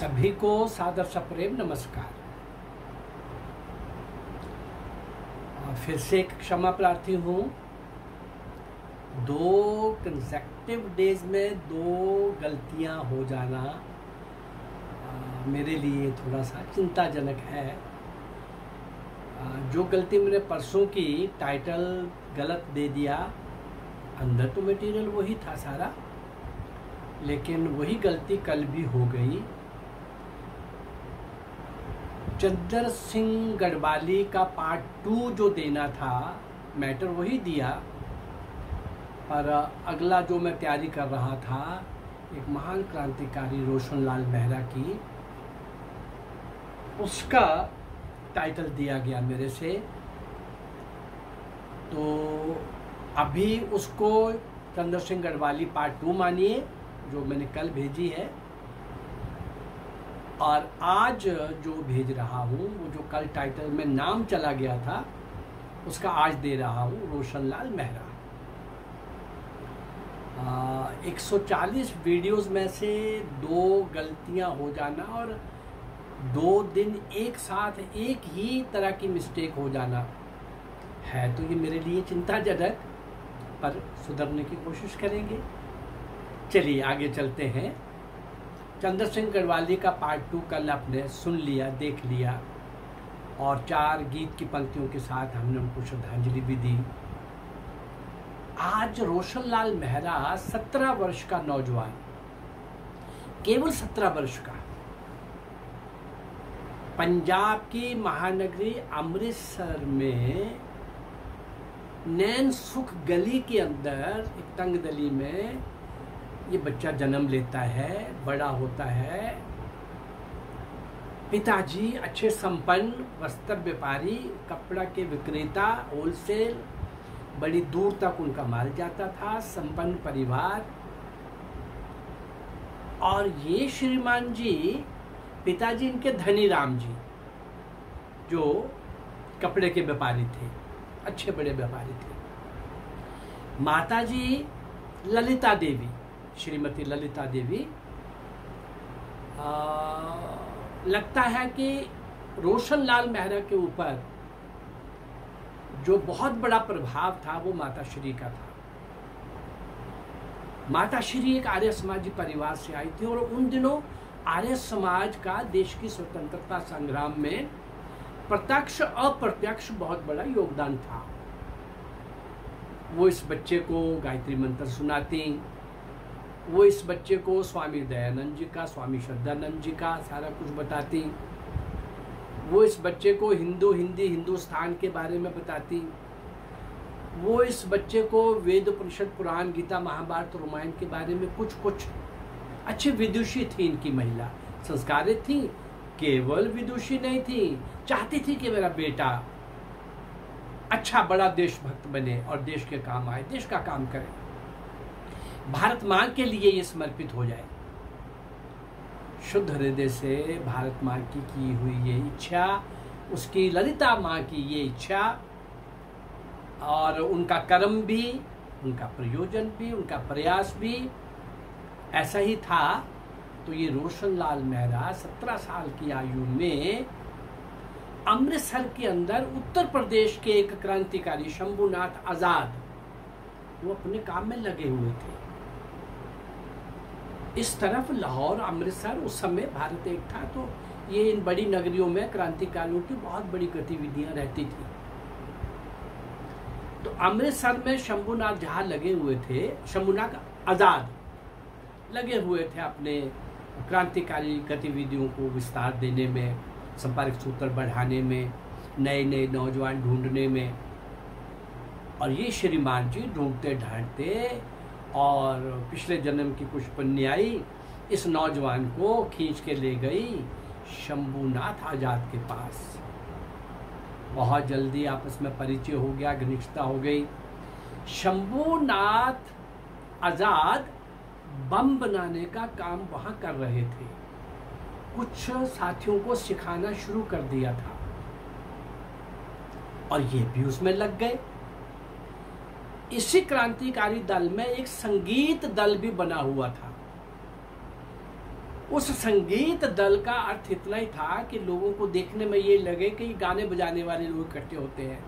सभी को सादर सप्रेम नमस्कार। फिर से एक क्षमा प्रार्थी हूँ। 2 कंसेक्टिव डेज में 2 गलतियाँ हो जाना मेरे लिए थोड़ा सा चिंताजनक है। जो गलती मैंने परसों की, टाइटल गलत दे दिया, अंदर तो मटेरियल वही था सारा, लेकिन वही गलती कल भी हो गई। चंदर सिंह गढ़वाली का पार्ट 2 जो देना था, मैटर वही दिया, पर अगला जो मैं तैयारी कर रहा था, एक महान क्रांतिकारी रोशनलाल मेहरा की, उसका टाइटल दिया गया मेरे से। तो अभी उसको चंदर सिंह गढ़वाली पार्ट 2 मानिए, जो मैंने कल भेजी है, और आज जो भेज रहा हूँ, वो जो कल टाइटल में नाम चला गया था, उसका आज दे रहा हूँ, रोशनलाल मेहरा। 140 वीडियोस में से 2 गलतियाँ हो जाना और 2 दिन एक साथ एक ही तरह की मिस्टेक हो जाना है, तो ये मेरे लिए चिंताजनक, पर सुधरने की कोशिश करेंगे। चलिए आगे चलते हैं। चंदर सिंह गढ़वाली का पार्ट 2 कल आपने सुन लिया, देख लिया, और 4 गीत की पंक्तियों के साथ हमने उनको श्रद्धांजलि भी दी। आज रोशनलाल मेहरा 17 वर्ष का नौजवान, केवल 17 वर्ष का, पंजाब की महानगरी अमृतसर में नैन सुख गली के अंदर एक तंगदली में ये बच्चा जन्म लेता है, बड़ा होता है। पिताजी अच्छे संपन्न वस्त्र व्यापारी, कपड़ा के विक्रेता, होलसेल, बड़ी दूर तक उनका माल जाता था, संपन्न परिवार। और ये श्रीमान जी, पिताजी इनके धनी राम जी, जो कपड़े के व्यापारी थे, अच्छे बड़े व्यापारी थे। माताजी ललिता देवी, श्रीमती ललिता देवी, लगता है कि रोशनलाल मेहरा के ऊपर जो बहुत बड़ा प्रभाव था, वो माता श्री का था। माता श्री एक आर्य समाजी परिवार से आई थी, और उन दिनों आर्य समाज का देश की स्वतंत्रता संग्राम में प्रत्यक्ष अप्रत्यक्ष बहुत बड़ा योगदान था। वो इस बच्चे को गायत्री मंत्र सुनाती, वो इस बच्चे को स्वामी दयानंद जी का, स्वामी श्रद्धानंद जी का सारा कुछ बताती, वो इस बच्चे को हिंदी हिंदुस्तान के बारे में बताती, वो इस बच्चे को वेद उपनिषद पुराण गीता महाभारत रामायण के बारे में कुछ अच्छी विदुषी थी। इनकी महिला संस्कारित थी, केवल विदुषी नहीं थी, चाहती थी कि मेरा बेटा अच्छा बड़ा देशभक्त बने और देश के काम आए, देश का काम करे, भारत माँ के लिए ये समर्पित हो जाए। शुद्ध हृदय से भारत माँ की हुई ये इच्छा, उसकी ललिता माँ की ये इच्छा, और उनका कर्म भी, उनका प्रयोजन भी, उनका प्रयास भी ऐसा ही था। तो ये रोशनलाल मेहरा 17 साल की आयु में अमृतसर के अंदर उत्तर प्रदेश के एक क्रांतिकारी शंभुनाथ आजाद, वो अपने काम में लगे हुए थे। इस तरफ लाहौर, अमृतसर, उस समय भारत एक था, तो ये इन बड़ी नगरियों में क्रांतिकारियों की बहुत बड़ी गतिविधियां रहती थी। तो अमृतसर में शंभुनाथ जहाँ लगे हुए थे, शंभुनाथ आजाद लगे हुए थे अपने क्रांतिकारी गतिविधियों को विस्तार देने में, संपर्क सूत्र बढ़ाने में, नए नए नौजवान ढूंढने में। और ये श्रीमान जी ढूंढते ढांढते, और पिछले जन्म की कुछ पुण्याई इस नौजवान को खींच के ले गई शंभुनाथ आजाद के पास। बहुत जल्दी आपस में परिचय हो गया, घनिष्ठता हो गई। शंभुनाथ आजाद बम बनाने का काम वहां कर रहे थे, कुछ साथियों को सिखाना शुरू कर दिया था, और ये भी उसमें लग गए। इसी क्रांतिकारी दल में एक संगीत दल भी बना हुआ था। उस संगीत दल का अर्थ इतना ही था कि लोगों को देखने में ये लगे कि ये गाने बजाने वाले लोग इकट्ठे होते हैं,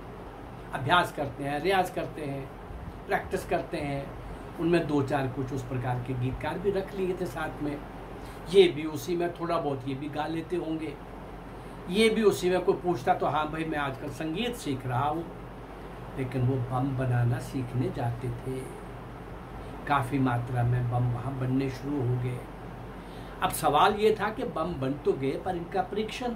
अभ्यास करते हैं, रियाज करते हैं, प्रैक्टिस करते हैं। उनमें 2-4 कुछ उस प्रकार के गीतकार भी रख लिए थे साथ में, ये भी उसी में थोड़ा बहुत ये भी गा लेते होंगे, ये भी उसी में कोई पूछता तो हाँ भाई मैं आजकल संगीत सीख रहा हूँ। लेकिन वो बम बनाना सीखने जाते थे, काफ़ी मात्रा में बम वहाँ बनने शुरू हो गए। अब सवाल ये था कि बम बन तो गए पर इनका परीक्षण,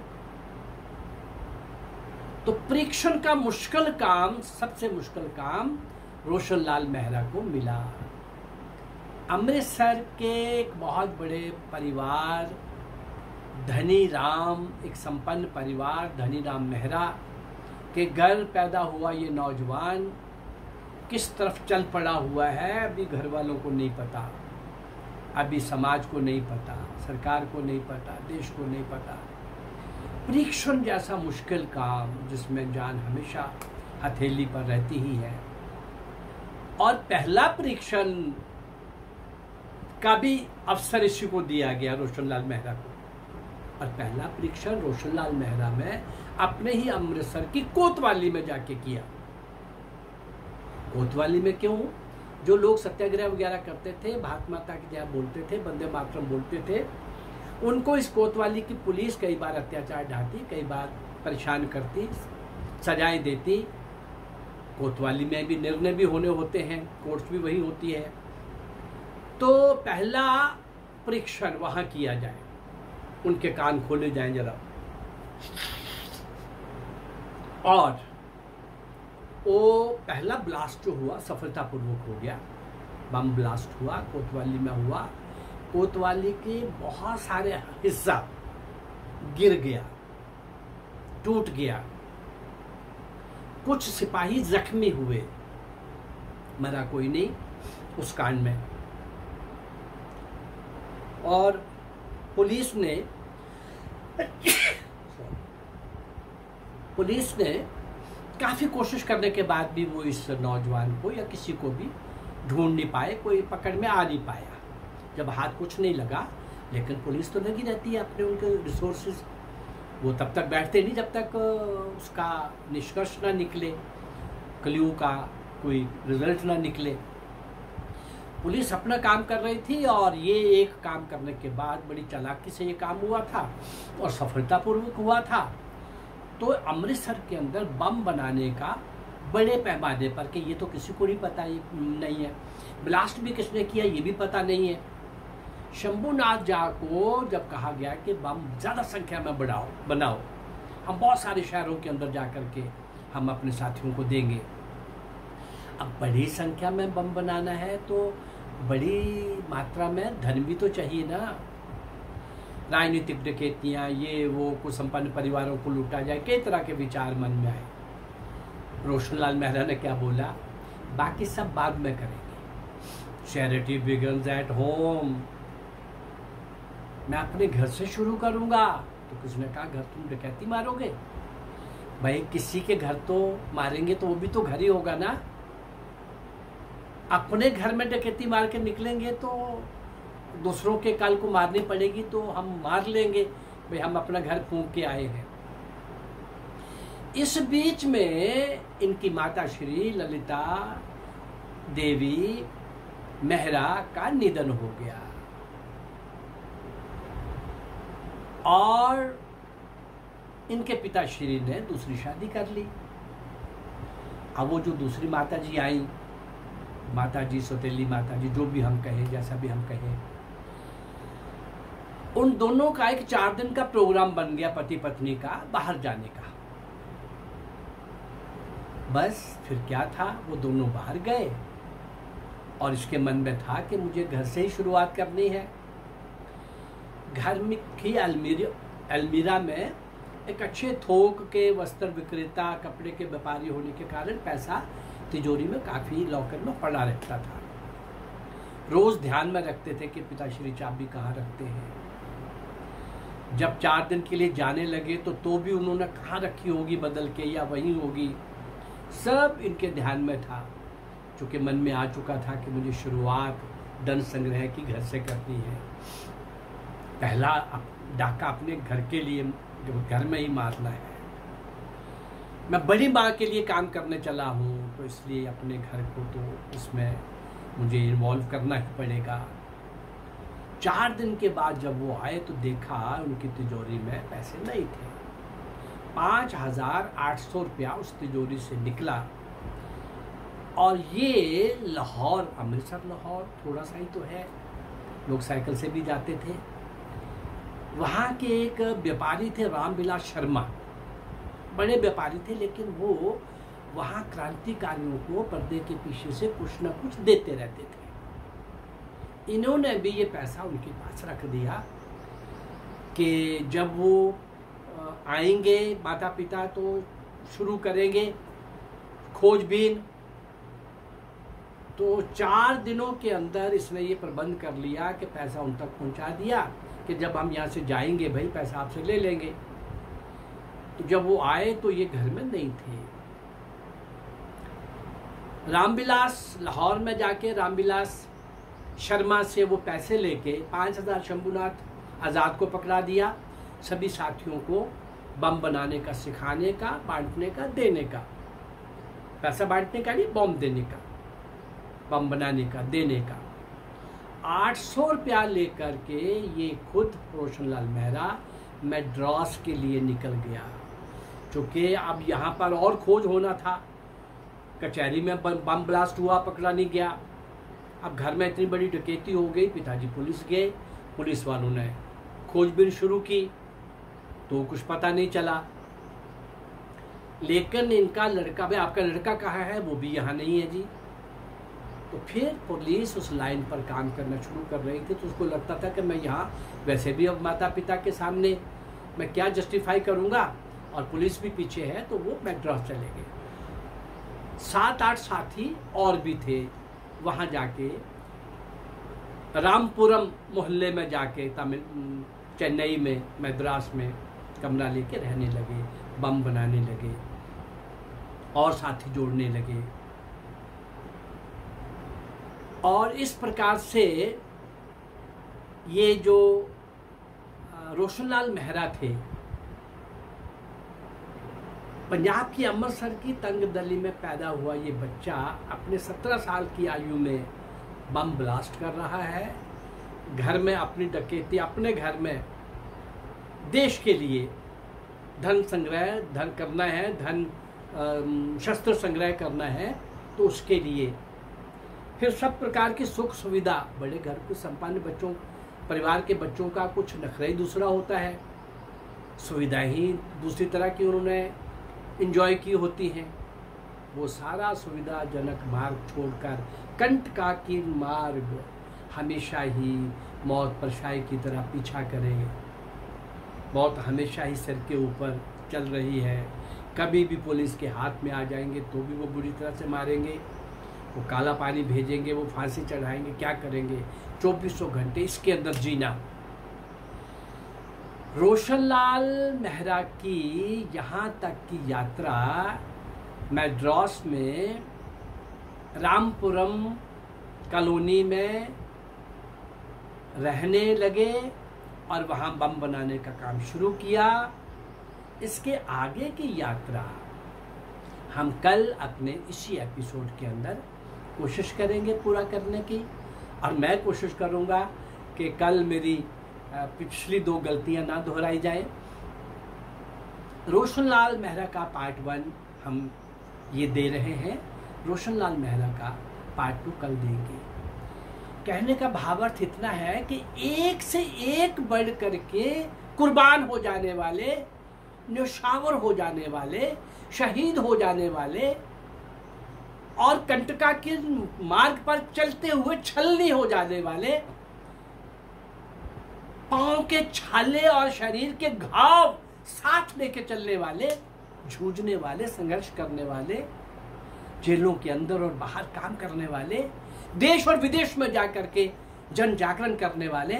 तो परीक्षण का मुश्किल काम, सबसे मुश्किल काम रोशनलाल मेहरा को मिला। अमृतसर के एक बहुत बड़े परिवार धनी राम, एक संपन्न परिवार धनी राम मेहरा के घर पैदा हुआ ये नौजवान किस तरफ चल पड़ा हुआ है अभी घर वालों को नहीं पता, अभी समाज को नहीं पता, सरकार को नहीं पता, देश को नहीं पता। परीक्षण जैसा मुश्किल काम जिसमें जान हमेशा हथेली पर रहती ही है, और पहला परीक्षण का भी अवसर इसी को दिया गया, रोशनलाल मेहरा को। और पहला परीक्षण रोशनलाल मेहरा में अपने ही अमृतसर की कोतवाली में जाके किया। कोतवाली में क्यों? जो लोग सत्याग्रह वगैरह करते थे, भारत माता की जय बोलते थे, वंदे मातरम बोलते थे, उनको इस कोतवाली की पुलिस कई बार अत्याचार ढाती, कई बार परेशान करती, सजाएं देती। कोतवाली में भी निर्णय भी होने होते हैं, कोर्ट भी वही होती है। तो पहला परीक्षण वहां किया जाए, उनके कान खोले जाएं जरा। और वो पहला ब्लास्ट जो हुआ सफलतापूर्वक हो गया, बम ब्लास्ट हुआ, कोतवाली में हुआ। कोतवाली के बहुत सारे हिस्सा गिर गया, टूट गया, कुछ सिपाही जख्मी हुए, मरा कोई नहीं उस कांड में। और पुलिस ने काफी कोशिश करने के बाद भी वो इस नौजवान को या किसी को भी ढूंढ नहीं पाए, कोई पकड़ में आ नहीं पाया। जब हाथ कुछ नहीं लगा, लेकिन पुलिस तो लगी रहती है अपने उनके रिसोर्सेज, वो तब तक बैठते नहीं जब तक उसका निष्कर्ष ना निकले, क्ल्यू का कोई रिजल्ट ना निकले। पुलिस अपना काम कर रही थी और ये एक काम करने के बाद बड़ी चालाकी से ये काम हुआ था और सफलतापूर्वक हुआ था। तो अमृतसर के अंदर बम बनाने का बड़े पैमाने पर, कि ये तो किसी को नहीं पता, ये नहीं है, ब्लास्ट भी किसने किया ये भी पता नहीं है। शंभुनाथ झा को जब कहा गया कि बम ज़्यादा संख्या में बनाओ, हम बहुत सारे शहरों के अंदर जा कर के हम अपने साथियों को देंगे। अब बड़ी संख्या में बम बनाना है तो बड़ी मात्रा में धन भी तो चाहिए ना। राजनीतिक डकैतियाँ, ये वो, कुछ संपन्न परिवारों को लूटा जाए, कई तरह के विचार मन में आए। रोशनलाल मेहरा ने क्या बोला, बाकी सब बाद में करेंगे, चैरिटी बिगिंस एट होम, मैं अपने घर से शुरू करूंगा। तो किसने कहा घर तुम डकैती मारोगे? भाई किसी के घर तो मारेंगे तो वो भी तो घर ही होगा ना। अपने घर में डकैती मार के निकलेंगे तो दूसरों के काल को मारनी पड़ेगी, तो हम मार लेंगे, भाई हम अपना घर फूंक के आए हैं। इस बीच में इनकी माता श्री ललिता देवी मेहरा का निधन हो गया और इनके पिताश्री ने दूसरी शादी कर ली। अब वो जो दूसरी माता जी आई, माता जी, सौतेली माता जी, जो भी हम कहें, जैसा भी हम कहें, उन दोनों का एक 4 दिन का प्रोग्राम बन गया पति पत्नी का बाहर जाने का। बस फिर क्या था, वो दोनों बाहर गए और इसके मन में था कि मुझे घर से ही शुरुआत करनी है। घर में की अलमीरा में एक अच्छे थोक के वस्त्र विक्रेता, कपड़े के व्यापारी होने के कारण पैसा तिजोरी में काफ़ी लॉकर में पड़ा रहता था। रोज़ ध्यान में रखते थे कि पिताश्री चाबी कहाँ रखते हैं। जब 4 दिन के लिए जाने लगे तो भी उन्होंने कहाँ रखी होगी बदल के, या वहीं होगी, सब इनके ध्यान में था। चूँकि मन में आ चुका था कि मुझे शुरुआत धन संग्रह की घर से करनी है। पहला डाका अपने घर के लिए, जो घर में ही मारना है। मैं बड़ी माँ के लिए काम करने चला हूँ, तो इसलिए अपने घर को तो इसमें मुझे इन्वॉल्व करना ही पड़ेगा। 4 दिन के बाद जब वो आए तो देखा उनकी तिजोरी में पैसे नहीं थे। 5,800 रुपया उस तिजोरी से निकला। और ये लाहौर, अमृतसर लाहौर थोड़ा सा ही तो है, लोग साइकिल से भी जाते थे। वहाँ के एक व्यापारी थे रामविलास शर्मा, बड़े व्यापारी थे, लेकिन वो वहाँ क्रांतिकारियों को पर्दे के पीछे से कुछ न कुछ देते रहते थे। इन्होंने भी ये पैसा उनके पास रख दिया कि जब वो आएंगे माता पिता तो शुरू करेंगे खोजबीन। तो 4 दिनों के अंदर इसने ये प्रबंध कर लिया कि पैसा उन तक पहुंचा दिया कि जब हम यहाँ से जाएंगे भाई पैसा आपसे ले लेंगे। तो जब वो आए तो ये घर में नहीं थे। रामविलास लाहौर में जाके रामविलास शर्मा से वो पैसे लेके 5,000 शंभुनाथ आज़ाद को पकड़ा दिया। सभी साथियों को बम बनाने का, सिखाने का, बांटने का, देने का, पैसा बांटने का नहीं, बम देने का, बम बनाने का, देने का। 800 रुपया लेकर के ये खुद रोशनलाल मेहरा मद्रास के लिए निकल गया। चूँकि अब यहाँ पर और खोज होना था, कचहरी में बम ब्लास्ट हुआ, पकड़ा नहीं गया। अब घर में इतनी बड़ी डकैती हो गई, पिताजी पुलिस गए, पुलिस वालों ने खोजबीन शुरू की तो कुछ पता नहीं चला। लेकिन इनका लड़का, भाई आपका लड़का कहाँ है, वो भी यहाँ नहीं है जी। तो फिर पुलिस उस लाइन पर काम करना शुरू कर रही थी। तो उसको लगता था कि मैं यहाँ वैसे भी अब माता पिता के सामने मैं क्या जस्टिफाई करूँगा, और पुलिस भी पीछे है, तो वो मद्रास चले गए। 7-8 साथी और भी थे। वहाँ जाके रामपुरम मोहल्ले में जाके चेन्नई में, मद्रास में कमरा लेके रहने लगे, बम बनाने लगे और साथी जोड़ने लगे। और इस प्रकार से ये जो रोशनलाल मेहरा थे, पंजाब की अमृतसर की तंगदली में पैदा हुआ ये बच्चा अपने 17 साल की आयु में बम ब्लास्ट कर रहा है। घर में अपनी डकैती, अपने घर में देश के लिए धन संग्रह, धन करना है, धन शस्त्र संग्रह करना है, तो उसके लिए फिर सब प्रकार की सुख सुविधा, बड़े घर के संपन्न बच्चों, परिवार के बच्चों का कुछ नखरा ही दूसरा होता है, सुविधा ही दूसरी तरह की उन्होंने इंजॉय की होती हैं। वो सारा सुविधाजनक मार्ग छोड़कर कंटका की मार्ग हमेशा ही मौत परछाई की तरह पीछा करे। मौत हमेशा ही सिर के ऊपर चल रही है। कभी भी पुलिस के हाथ में आ जाएंगे तो भी वो बुरी तरह से मारेंगे, वो काला पानी भेजेंगे, वो फांसी चढ़ाएंगे, क्या करेंगे। 2400 घंटे इसके अंदर जीना। रोशनलाल मेहरा की यहाँ तक की यात्रा मद्रास में रामपुरम कॉलोनी में रहने लगे और वहाँ बम बनाने का काम शुरू किया। इसके आगे की यात्रा हम कल अपने इसी एपिसोड के अंदर कोशिश करेंगे पूरा करने की, और मैं कोशिश करूँगा कि कल मेरी पिछली 2 गलतियां ना दोहराई जाए। रोशनलाल मेहरा का पार्ट 1 हम ये दे रहे हैं, रोशनलाल मेहरा का पार्ट 2 कल देंगे। कहने का भावार्थ इतना है कि एक से एक बढ़ करके कुर्बान हो जाने वाले, न्यौछावर हो जाने वाले, शहीद हो जाने वाले और कंटका के मार्ग पर चलते हुए छलनी हो जाने वाले, पांव के छाले और शरीर के घाव साथ लेके चलने वाले, जूझने वाले, संघर्ष करने वाले, जेलों के अंदर और बाहर काम करने वाले, देश और विदेश में जाकर के जन जागरण करने वाले,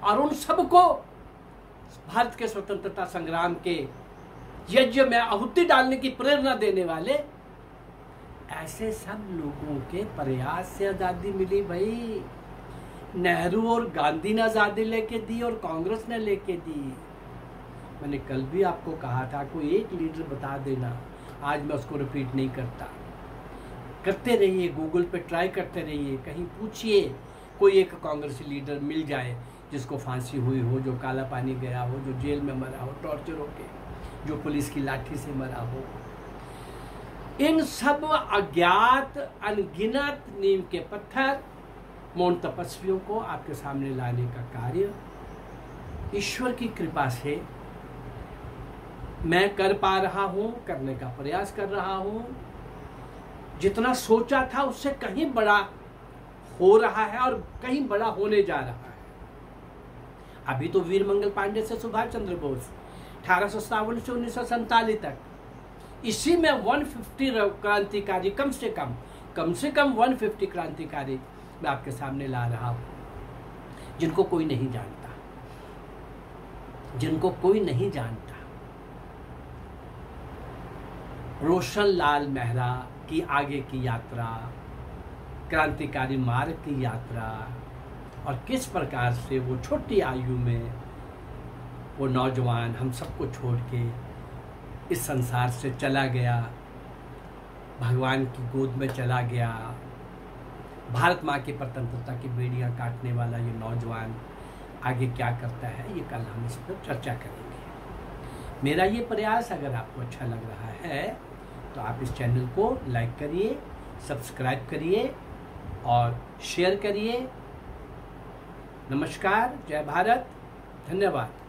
और उन सबको भारत के स्वतंत्रता संग्राम के यज्ञ में आहुति डालने की प्रेरणा देने वाले, ऐसे सब लोगों के प्रयास से आजादी मिली भाई। नेहरू और गांधी ने आज़ादी लेके दी और कांग्रेस ने लेके दी। मैंने कल भी आपको कहा था कोई एक लीडर बता देना, आज मैं उसको रिपीट नहीं करता। करते रहिए, गूगल पे ट्राई करते रहिए, कहीं पूछिए, कोई एक कांग्रेसी लीडर मिल जाए जिसको फांसी हुई हो, जो काला पानी गया हो, जो जेल में मरा हो टॉर्चर होके, जो पुलिस की लाठी से मरा हो। इन सब अज्ञात अनगिनत नीम के पत्थर मौन तपस्वियों को आपके सामने लाने का कार्य ईश्वर की कृपा से मैं कर पा रहा हूं, करने का प्रयास कर रहा हूं। जितना सोचा था उससे कहीं बड़ा हो रहा है और कहीं बड़ा होने जा रहा है। अभी तो वीर मंगल पांडे से सुभाष चंद्र बोस 1857 से 1947 तक इसी में 150 क्रांतिकारी, कम से कम 150 क्रांतिकारी मैं आपके सामने ला रहा हूं, जिनको कोई नहीं जानता, जिनको कोई नहीं जानता। रोशन लाल मेहरा की आगे की यात्रा, क्रांतिकारी मार्ग की यात्रा, और किस प्रकार से वो छोटी आयु में वो नौजवान हम सबको छोड़ के इस संसार से चला गया, भगवान की गोद में चला गया। भारत माँ की स्वतंत्रता की बेड़ियाँ काटने वाला ये नौजवान आगे क्या करता है, ये कल हम इस पर चर्चा करेंगे। मेरा ये प्रयास अगर आपको अच्छा लग रहा है तो आप इस चैनल को लाइक करिए, सब्सक्राइब करिए और शेयर करिए। नमस्कार, जय भारत, धन्यवाद।